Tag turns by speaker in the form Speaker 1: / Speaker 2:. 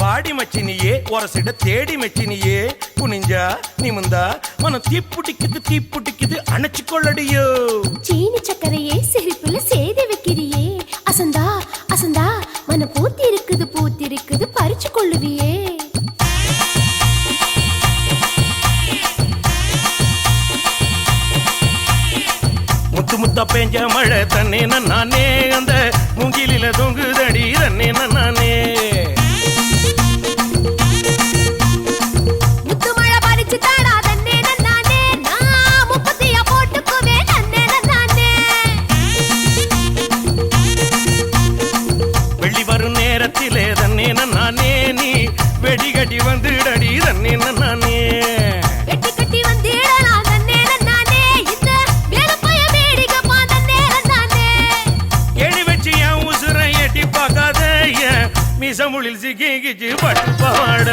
Speaker 1: வாடி மச்சினியே ஒரசிட தேடி மச்சினியே குனிஞ்சா நிமிந்தா மனம் தீப்புட்டிக்குது அணைச்சு கொள்ளடியோ
Speaker 2: சீனி சக்கரையே சிரிப்புல சேதி வைக்கிறியே அசந்தா அசந்தா மன பூத்தி இருக்குது பறிச்சு கொள்ளுவியே
Speaker 1: முத்து முத்தா பெஞ்ச மழை தன்னே நானே அந்த மூங்கிலில தொங்குதடி தன்னே நானே
Speaker 2: முத்து மழை பறிச்சு தாடா தன்னே நானே நான் முப்பத்தியா போட்டுக்குவே தன்னே நானே
Speaker 1: வெள்ளி வரும் நேரத்திலே தன்னே நானே நீ வெடிகட்டி வந்துடடி தன்னே நானே
Speaker 2: வெட்டி கட்டி வந்திடலாம் தன்னே நானே இந்த வேலப்பைய வேடிக்கப்பா தன்னே நானே
Speaker 1: எடி வச்சு என் உசுரை எட்டி பார்க்காத மீசமுளில் சிக்கிச்சு பட்டு பாட